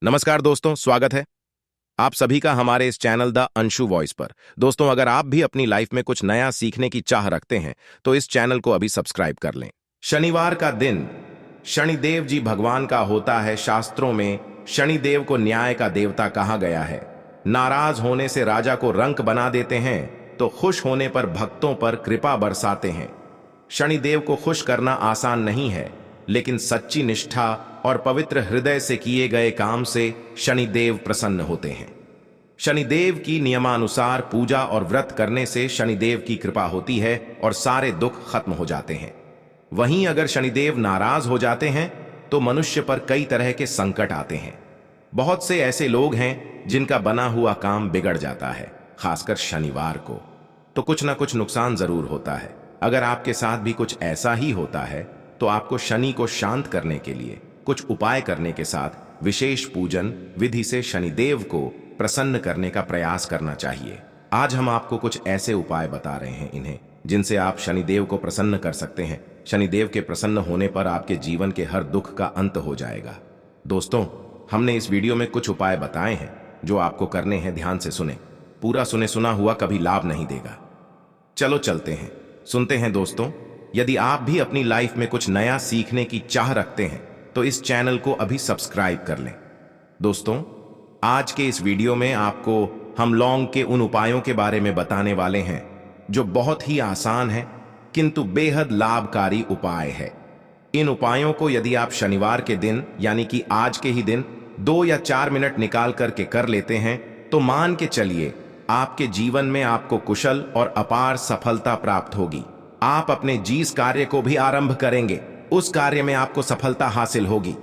नमस्कार दोस्तों, स्वागत है आप सभी का हमारे इस चैनल द अंशु वॉइस पर। दोस्तों, अगर आप भी अपनी लाइफ में कुछ नया सीखने की चाह रखते हैं तो इस चैनल को अभी सब्सक्राइब कर लें। शनिवार का दिन शनिदेव जी भगवान का होता है। शास्त्रों में शनिदेव को न्याय का देवता कहा गया है। नाराज होने से राजा को रंक बना देते हैं तो खुश होने पर भक्तों पर कृपा बरसाते हैं। शनिदेव को खुश करना आसान नहीं है, लेकिन सच्ची निष्ठा और पवित्र हृदय से किए गए काम से शनिदेव प्रसन्न होते हैं। शनिदेव की नियमानुसार पूजा और व्रत करने से शनिदेव की कृपा होती है और सारे दुख खत्म हो जाते हैं। वहीं अगर शनिदेव नाराज हो जाते हैं तो मनुष्य पर कई तरह के संकट आते हैं। बहुत से ऐसे लोग हैं जिनका बना हुआ काम बिगड़ जाता है। खासकर शनिवार को तो कुछ ना कुछ नुकसान जरूर होता है। अगर आपके साथ भी कुछ ऐसा ही होता है तो आपको शनि को शांत करने के लिए कुछ उपाय करने के साथ विशेष पूजन विधि से शनिदेव को प्रसन्न करने का प्रयास करना चाहिए। आज हम आपको कुछ ऐसे उपाय बता रहे हैं इन्हें जिनसे आप शनिदेव को प्रसन्न कर सकते हैं। शनिदेव के प्रसन्न होने पर आपके जीवन के हर दुख का अंत हो जाएगा। दोस्तों, हमने इस वीडियो में कुछ उपाय बताए हैं जो आपको करने हैं। ध्यान से सुने, पूरा सुना हुआ कभी लाभ नहीं देगा। चलो चलते हैं, सुनते हैं। दोस्तों, यदि आप भी अपनी लाइफ में कुछ नया सीखने की चाह रखते हैं तो इस चैनल को अभी सब्सक्राइब कर लें। दोस्तों, आज के इस वीडियो में आपको हम लौंग के उन उपायों के बारे में बताने वाले हैं जो बहुत ही आसान है किंतु बेहद लाभकारी उपाय है। इन उपायों को यदि आप शनिवार के दिन यानी कि आज के ही दिन 2 या 4 मिनट निकाल करके कर लेते हैं तो मान के चलिए आपके जीवन में आपको कुशल और अपार सफलता प्राप्त होगी। आप अपने जिस कार्य को भी आरंभ करेंगे उस कार्य में आपको सफलता हासिल होगी।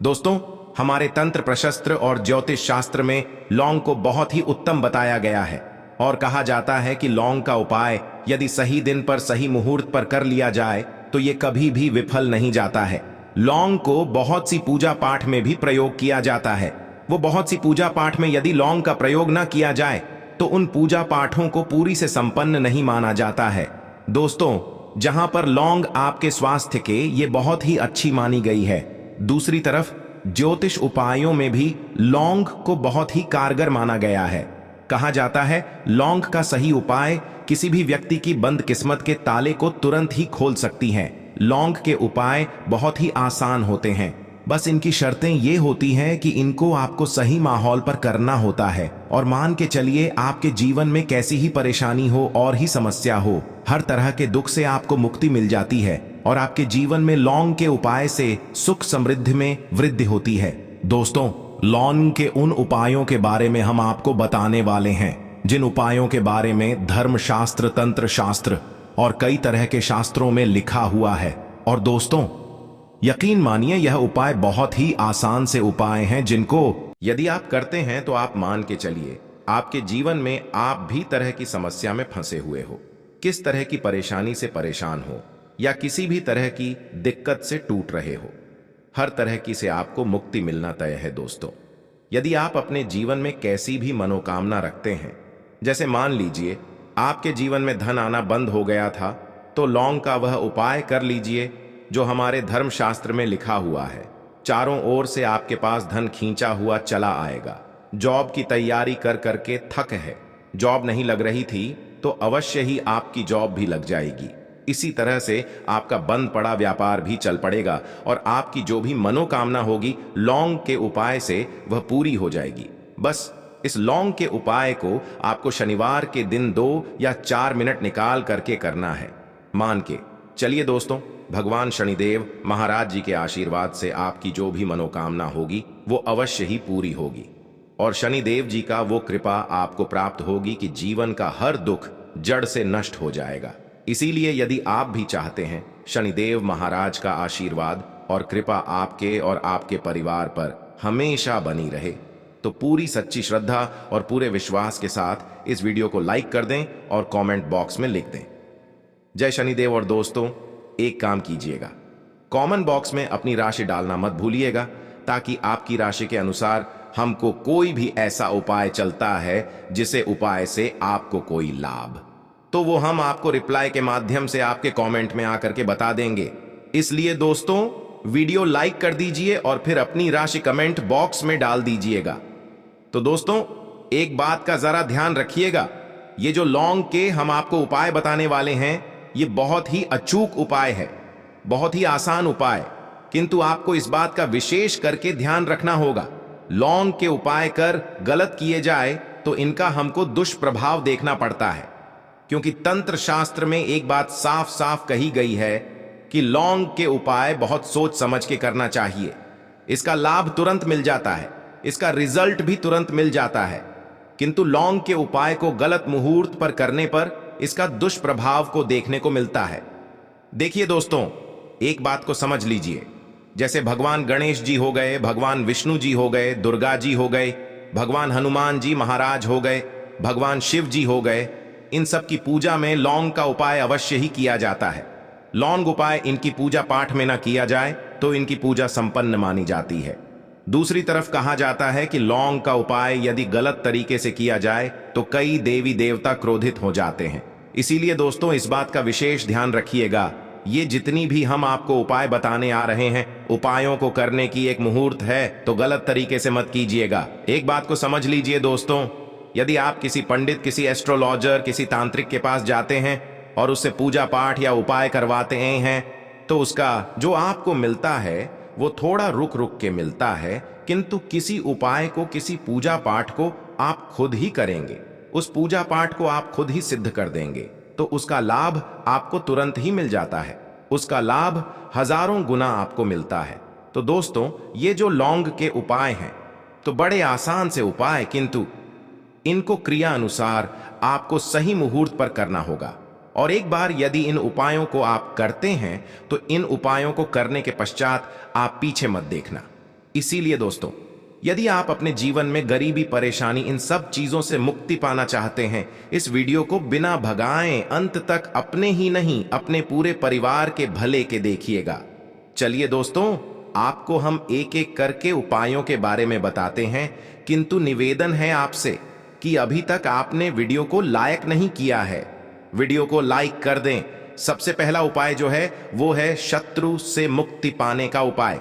दोस्तों, हमारे तंत्र प्रशस्त्र और ज्योतिष शास्त्र में लौंग को बहुत ही उत्तम बताया गया है और कहा जाता है कि लौंग का उपाय यदि सही दिन पर सही मुहूर्त पर कर लिया जाए तो ये कभी भी विफल नहीं जाता है। लौंग को बहुत सी पूजा पाठ में भी प्रयोग किया जाता है। वो बहुत सी पूजा पाठ में यदि लौंग का प्रयोग न किया जाए तो उन पूजा पाठों को पूरी से संपन्न नहीं माना जाता है। दोस्तों, जहां पर लौंग आपके स्वास्थ्य के ये बहुत ही अच्छी मानी गई है, दूसरी तरफ ज्योतिष उपायों में भी लौंग को बहुत ही कारगर माना गया है। कहा जाता है लौंग का सही उपाय किसी भी व्यक्ति की बंद किस्मत के ताले को तुरंत ही खोल सकती है। लौंग के उपाय बहुत ही आसान होते हैं, बस इनकी शर्तें ये होती हैं कि इनको आपको सही माहौल पर करना होता है। और मान के चलिए आपके जीवन में कैसी ही परेशानी हो और ही समस्या हो, हर तरह के दुख से आपको मुक्ति मिल जाती है और आपके जीवन में लौंग के उपाय से सुख समृद्धि में वृद्धि होती है। दोस्तों, लौंग के उन उपायों के बारे में हम आपको बताने वाले हैं जिन उपायों के बारे में धर्म शास्त्र, तंत्र शास्त्र और कई तरह के शास्त्रों में लिखा हुआ है। और दोस्तों, यकीन मानिए यह उपाय बहुत ही आसान से उपाय हैं जिनको यदि आप करते हैं तो आप मान के चलिए आपके जीवन में आप भी तरह की समस्या में फंसे हुए हो, किस तरह की परेशानी से परेशान हो या किसी भी तरह की दिक्कत से टूट रहे हो, हर तरह की से आपको मुक्ति मिलना तय है। दोस्तों, यदि आप अपने जीवन में कैसी भी मनोकामना रखते हैं, जैसे मान लीजिए आपके जीवन में धन आना बंद हो गया था, तो लौंग का वह उपाय कर लीजिए जो हमारे धर्मशास्त्र में लिखा हुआ है। चारों ओर से आपके पास धन खींचा हुआ चला आएगा। जॉब की तैयारी कर करके थक है, जॉब नहीं लग रही थी तो अवश्य ही आपकी जॉब भी लग जाएगी। इसी तरह से आपका बंद पड़ा व्यापार भी चल पड़ेगा और आपकी जो भी मनोकामना होगी लौंग के उपाय से वह पूरी हो जाएगी। बस इस लौंग के उपाय को आपको शनिवार के दिन 2 या 4 मिनट निकाल करके करना है। मान के चलिए दोस्तों, भगवान शनिदेव महाराज जी के आशीर्वाद से आपकी जो भी मनोकामना होगी वो अवश्य ही पूरी होगी और शनिदेव जी का वो कृपा आपको प्राप्त होगी कि जीवन का हर दुख जड़ से नष्ट हो जाएगा। इसीलिए यदि आप भी चाहते हैं शनिदेव महाराज का आशीर्वाद और कृपा आपके और आपके परिवार पर हमेशा बनी रहे तो पूरी सच्ची श्रद्धा और पूरे विश्वास के साथ इस वीडियो को लाइक कर दें और कमेंट बॉक्स में लिख दें जय शनिदेव। और दोस्तों, एक काम कीजिएगा, कमेंट बॉक्स में अपनी राशि डालना मत भूलिएगा ताकि आपकी राशि के अनुसार हमको कोई भी ऐसा उपाय चलता है जिसे उपाय से आपको कोई लाभ, तो वो हम आपको रिप्लाई के माध्यम से आपके कमेंट में आकर के बता देंगे। इसलिए दोस्तों, वीडियो लाइक कर दीजिए और फिर अपनी राशि कमेंट बॉक्स में डाल दीजिएगा। तो दोस्तों, एक बात का जरा ध्यान रखिएगा, ये जो लौंग के हम आपको उपाय बताने वाले हैं, ये बहुत ही अचूक उपाय है, बहुत ही आसान उपाय, किंतु आपको इस बात का विशेष करके ध्यान रखना होगा। लौंग के उपाय कर गलत किए जाए तो इनका हमको दुष्प्रभाव देखना पड़ता है, क्योंकि तंत्र शास्त्र में एक बात साफ साफ कही गई है कि लौंग के उपाय बहुत सोच समझ के करना चाहिए। इसका लाभ तुरंत मिल जाता है, इसका रिजल्ट भी तुरंत मिल जाता है, किंतु लौंग के उपाय को गलत मुहूर्त पर करने पर इसका दुष्प्रभाव को देखने को मिलता है। देखिए दोस्तों, एक बात को समझ लीजिए, जैसे भगवान गणेश जी हो गए, भगवान विष्णु जी हो गए, दुर्गा जी हो गए, भगवान हनुमान जी महाराज हो गए, भगवान शिव जी हो गए, इन सब की पूजा में लौंग का उपाय अवश्य ही किया जाता है। लौंग उपाय इनकी पूजा पाठ में ना किया जाए तो इनकी पूजा संपन्न मानी जाती है। दूसरी तरफ कहा जाता है कि लौंग का उपाय यदि गलत तरीके से किया जाए तो कई देवी देवता क्रोधित हो जाते हैं। इसीलिए दोस्तों, इस बात का विशेष ध्यान रखिएगा, ये जितनी भी हम आपको उपाय बताने आ रहे हैं, उपायों को करने की एक मुहूर्त है, तो गलत तरीके से मत कीजिएगा। एक बात को समझ लीजिए दोस्तों, यदि आप किसी पंडित, किसी एस्ट्रोलॉजर, किसी तांत्रिक के पास जाते हैं और उससे पूजा पाठ या उपाय करवाते हैं, तो उसका जो आपको मिलता है वो थोड़ा रुक रुक के मिलता है, किंतु किसी उपाय को, किसी पूजा पाठ को आप खुद ही करेंगे, उस पूजा पाठ को आप खुद ही सिद्ध कर देंगे, तो उसका लाभ आपको तुरंत ही मिल जाता है, उसका लाभ हजारों गुना आपको मिलता है। तो दोस्तों, ये जो लौंग के उपाय हैं तो बड़े आसान से उपाय, किंतु इनको क्रिया अनुसार आपको सही मुहूर्त पर करना होगा। और एक बार यदि इन उपायों को आप करते हैं तो इन उपायों को करने के पश्चात आप पीछे मत देखना। इसीलिए दोस्तों, यदि आप अपने जीवन में गरीबी, परेशानी, इन सब चीजों से मुक्ति पाना चाहते हैं, इस वीडियो को बिना भगाएं अंत तक अपने ही नहीं, अपने पूरे परिवार के भले के देखिएगा। चलिए दोस्तों, आपको हम एक एक करके उपायों के बारे में बताते हैं, किंतु निवेदन है आपसे कि अभी तक आपने वीडियो को लाइक नहीं किया है, वीडियो को लाइक कर दें। सबसे पहला उपाय जो है वो है शत्रु से मुक्ति पाने का उपाय।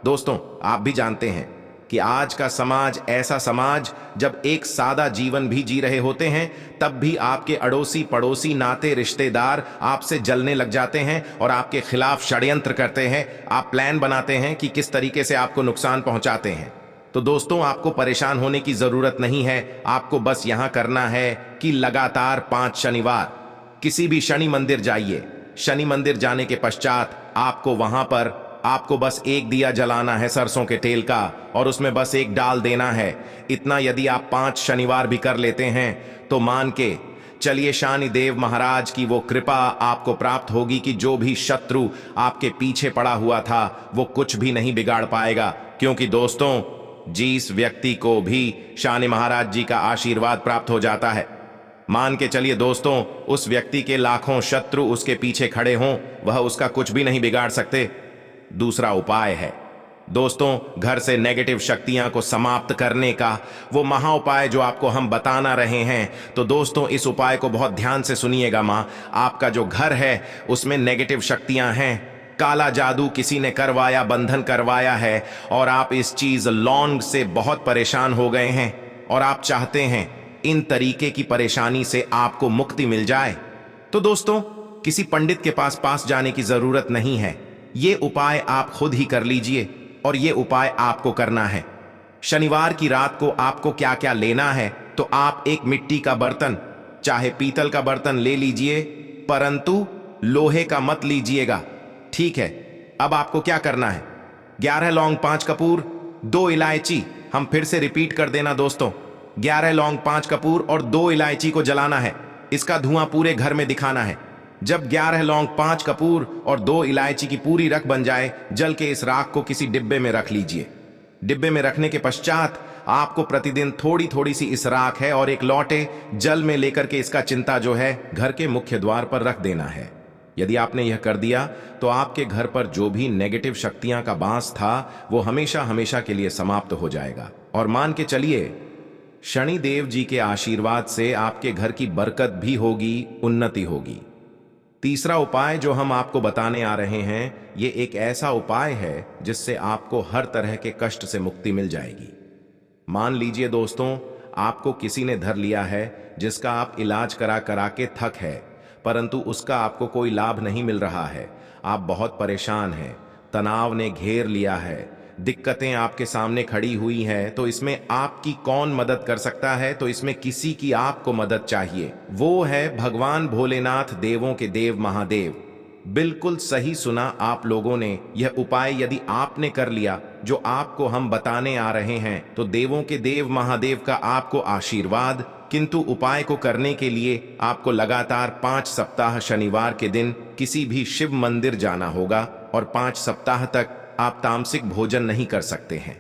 दोस्तों, आप भी जानते हैं कि आज का समाज ऐसा समाज, जब एक सादा जीवन भी जी रहे होते हैं, तब भी आपके अड़ोसी पड़ोसी, नाते रिश्तेदार आपसे जलने लग जाते हैं और आपके खिलाफ षड्यंत्र करते हैं। आप प्लान बनाते हैं कि किस तरीके से आपको नुकसान पहुंचाते हैं। तो दोस्तों, आपको परेशान होने की जरूरत नहीं है, आपको बस यहां करना है कि लगातार 5 शनिवार किसी भी शनि मंदिर जाइए। शनि मंदिर जाने के पश्चात आपको वहां पर आपको बस एक दिया जलाना है सरसों के तेल का, और उसमें बस एक डाल देना है। इतना यदि आप 5 शनिवार भी कर लेते हैं तो मान के चलिए शनि देव महाराज की वो कृपा आपको प्राप्त होगी कि जो भी शत्रु आपके पीछे पड़ा हुआ था वो कुछ भी नहीं बिगाड़ पाएगा। क्योंकि दोस्तों, जिस व्यक्ति को भी शनि महाराज जी का आशीर्वाद प्राप्त हो जाता है, मान के चलिए दोस्तों, उस व्यक्ति के लाखों शत्रु उसके पीछे खड़े हों, वह उसका कुछ भी नहीं बिगाड़ सकते। दूसरा उपाय है दोस्तों, घर से नेगेटिव शक्तियां को समाप्त करने का वो महा उपाय जो आपको हम बताना रहे हैं। तो दोस्तों, इस उपाय को बहुत ध्यान से सुनिएगा। माँ, आपका जो घर है उसमें नेगेटिव शक्तियां हैं, काला जादू किसी ने करवाया, बंधन करवाया है, और आप इस चीज लौंग से बहुत परेशान हो गए हैं और आप चाहते हैं इन तरीके की परेशानी से आपको मुक्ति मिल जाए। तो दोस्तों, किसी पंडित के पास जाने की जरूरत नहीं है, ये उपाय आप खुद ही कर लीजिए। और ये उपाय आपको करना है। शनिवार की रात को आपको क्या क्या लेना है, तो आप एक मिट्टी का बर्तन, चाहे पीतल का बर्तन ले लीजिए, परंतु लोहे का मत लीजिएगा, ठीक है। अब आपको क्या करना है, 11 लौंग, 5 कपूर, 2 इलायची। हम फिर से रिपीट कर देना दोस्तों, 11 लौंग, 5 कपूर और 2 इलायची को जलाना है। इसका धुआं पूरे घर में दिखाना है। जब 11 लौंग, 5 कपूर और 2 इलायची की पूरी रख बन जाए, जल के इस राख को किसी डिब्बे में रख लीजिए। डिब्बे में रखने के पश्चात आपको प्रतिदिन थोड़ी थोड़ी सी इस राख है और एक लौटे जल में लेकर के इसका चिंता जो है घर के मुख्य द्वार पर रख देना है। यदि आपने यह कर दिया तो आपके घर पर जो भी नेगेटिव शक्तियां का बांस था वो हमेशा हमेशा के लिए समाप्त हो जाएगा। और मान के चलिए, शनिदेव जी के आशीर्वाद से आपके घर की बरकत भी होगी, उन्नति होगी। तीसरा उपाय जो हम आपको बताने आ रहे हैं, ये एक ऐसा उपाय है जिससे आपको हर तरह के कष्ट से मुक्ति मिल जाएगी। मान लीजिए दोस्तों, आपको किसी ने धर लिया है जिसका आप इलाज करा करा के थक है, परंतु उसका आपको कोई लाभ नहीं मिल रहा है। आप बहुत परेशान हैं, तनाव ने घेर लिया है, दिक्कतें आपके सामने खड़ी हुई हैं। तो इसमें आपकी कौन मदद कर सकता है? तो इसमें किसी की आपको मदद चाहिए। वो है भगवान भोलेनाथ, देवों के देव महादेव। बिल्कुल सही सुना आप लोगों ने। यह उपाय यदि आपने कर लिया जो आपको हम बताने आ रहे हैं, तो देवों के देव महादेव का आपको आशीर्वाद। किंतु उपाय को करने के लिए आपको लगातार 5 सप्ताह शनिवार के दिन किसी भी शिव मंदिर जाना होगा और 5 सप्ताह तक आप तामसिक भोजन नहीं कर सकते हैं।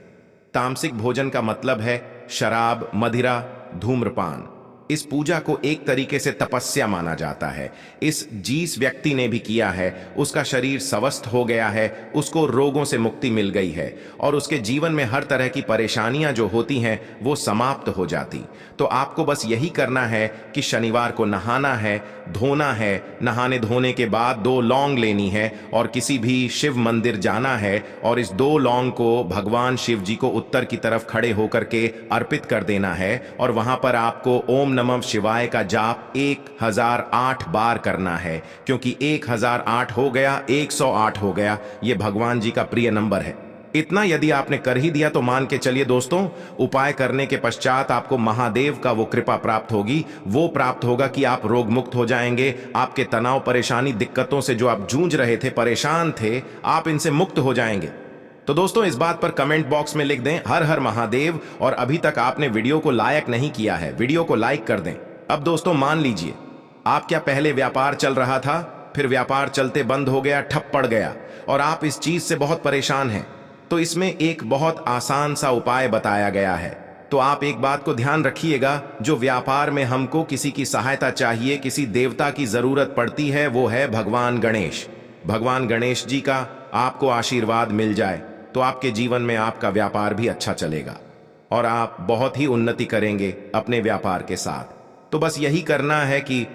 तामसिक भोजन का मतलब है शराब, मदिरा, धूम्रपान। इस पूजा को एक तरीके से तपस्या माना जाता है। जिस व्यक्ति ने भी किया है उसका शरीर स्वस्थ हो गया है, उसको रोगों से मुक्ति मिल गई है और उसके जीवन में हर तरह की परेशानियां जो होती हैं वो समाप्त हो जाती। तो आपको बस यही करना है कि शनिवार को नहाना है, धोना है, नहाने धोने के बाद 2 लौंग लेनी है और किसी भी शिव मंदिर जाना है और इस 2 लौंग को भगवान शिव जी को उत्तर की तरफ खड़े होकर के अर्पित कर देना है और वहां पर आपको ओम नमः शिवाय का जाप 1008 बार करना है, क्योंकि 1008 हो गया, 108 हो गया, ये भगवान जी का प्रिय नंबर है। इतना यदि आपने कर ही दिया तो मान के चलिए दोस्तों, उपाय करने के पश्चात आपको महादेव का वो कृपा प्राप्त होगी। वो प्राप्त होगा कि आप रोग मुक्त हो जाएंगे। आपके तनाव, परेशानी, दिक्कतों से जो आप जूझ रहे थे, परेशान थे, आप इनसे मुक्त हो जाएंगे। तो दोस्तों, इस बात पर कमेंट बॉक्स में लिख दें हर हर महादेव। और अभी तक आपने वीडियो को लाइक नहीं किया है, वीडियो को लाइक कर दें। अब दोस्तों मान लीजिए, आप क्या पहले व्यापार चल रहा था, फिर व्यापार चलते बंद हो गया, ठप पड़ गया और आप इस चीज से बहुत परेशान हैं। तो इसमें एक बहुत आसान सा उपाय बताया गया है। तो आप एक बात को ध्यान रखिएगा, जो व्यापार में हमको किसी की सहायता चाहिए, किसी देवता की जरूरत पड़ती है, वो है भगवान गणेश। भगवान गणेश जी का आपको आशीर्वाद मिल जाए तो आपके जीवन में आपका व्यापार भी अच्छा चलेगा और आप बहुत ही उन्नति करेंगे अपने व्यापार के साथ। तो बस यही करना है कि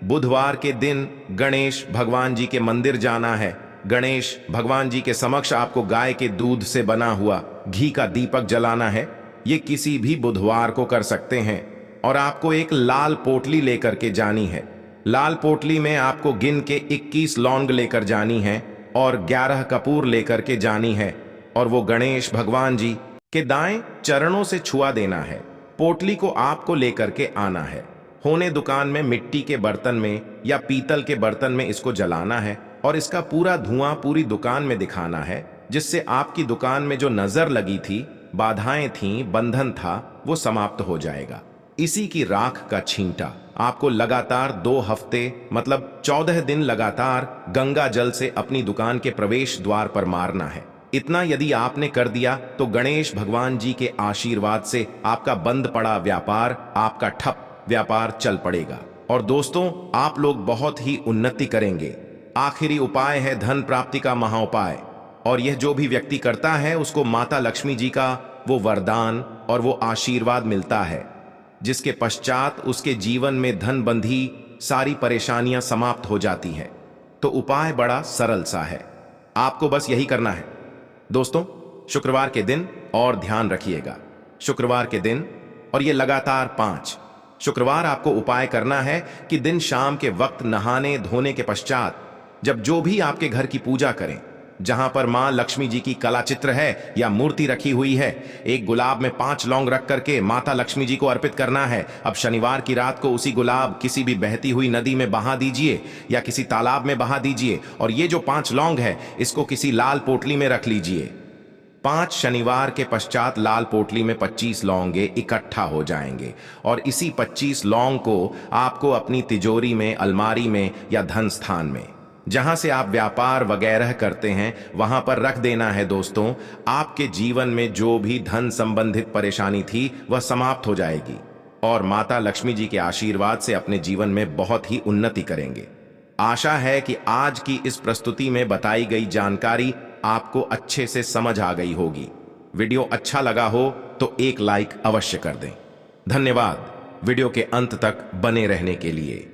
बुधवार के दिन गणेश भगवान जी के मंदिर जाना है। गणेश भगवान जी के समक्ष आपको गाय के दूध से बना हुआ घी का दीपक जलाना है। ये किसी भी बुधवार को कर सकते हैं और आपको एक लाल पोटली लेकर के जानी है। लाल पोटली में आपको गिन के 21 लौंग लेकर जानी है और 11 कपूर लेकर के जानी है और वो गणेश भगवान जी के दाएं चरणों से छुआ देना है। पोटली को आपको लेकर के आना है। होने दुकान में मिट्टी के बर्तन में या पीतल के बर्तन में इसको जलाना है और इसका पूरा धुआं पूरी दुकान में दिखाना है, जिससे आपकी दुकान में जो नजर लगी थी, बाधाएं थीं, बंधन था, वो समाप्त हो जाएगा। इसी की राख का छींटा आपको लगातार 2 हफ्ते मतलब 14 दिन लगातार गंगा जल से अपनी दुकान के प्रवेश द्वार पर मारना है। इतना यदि आपने कर दिया तो गणेश भगवान जी के आशीर्वाद से आपका बंद पड़ा व्यापार, आपका ठप व्यापार चल पड़ेगा और दोस्तों, आप लोग बहुत ही उन्नति करेंगे। आखिरी उपाय है धन प्राप्ति का महाउपाय और यह जो भी व्यक्ति करता है उसको माता लक्ष्मी जी का वो वरदान और वो आशीर्वाद मिलता है, जिसके पश्चात उसके जीवन में धन बंधी सारी परेशानियां समाप्त हो जाती हैं। तो उपाय बड़ा सरल सा है, आपको बस यही करना है दोस्तों। शुक्रवार के दिन और ध्यान रखिएगा, शुक्रवार के दिन और ये लगातार 5 शुक्रवार आपको उपाय करना है कि दिन शाम के वक्त नहाने धोने के पश्चात जब जो भी आपके घर की पूजा करें, जहां पर मां लक्ष्मी जी की कला चित्र है या मूर्ति रखी हुई है, एक गुलाब में 5 लौंग रख करके माता लक्ष्मी जी को अर्पित करना है। अब शनिवार की रात को उसी गुलाब किसी भी बहती हुई नदी में बहा दीजिए या किसी तालाब में बहा दीजिए और ये जो 5 लौंग है इसको किसी लाल पोटली में रख लीजिए। 5 शनिवार के पश्चात लाल पोटली में 25 लौंगे इकट्ठा हो जाएंगे और इसी 25 लौंग को आपको अपनी तिजोरी में, अलमारी में या धन स्थान में, जहां से आप व्यापार वगैरह करते हैं, वहां पर रख देना है दोस्तों। आपके जीवन में जो भी धन संबंधित परेशानी थी वह समाप्त हो जाएगी और माता लक्ष्मी जी के आशीर्वाद से अपने जीवन में बहुत ही उन्नति करेंगे। आशा है कि आज की इस प्रस्तुति में बताई गई जानकारी आपको अच्छे से समझ आ गई होगी। वीडियो अच्छा लगा हो तो एक लाइक अवश्य कर दें। धन्यवाद वीडियो के अंत तक बने रहने के लिए।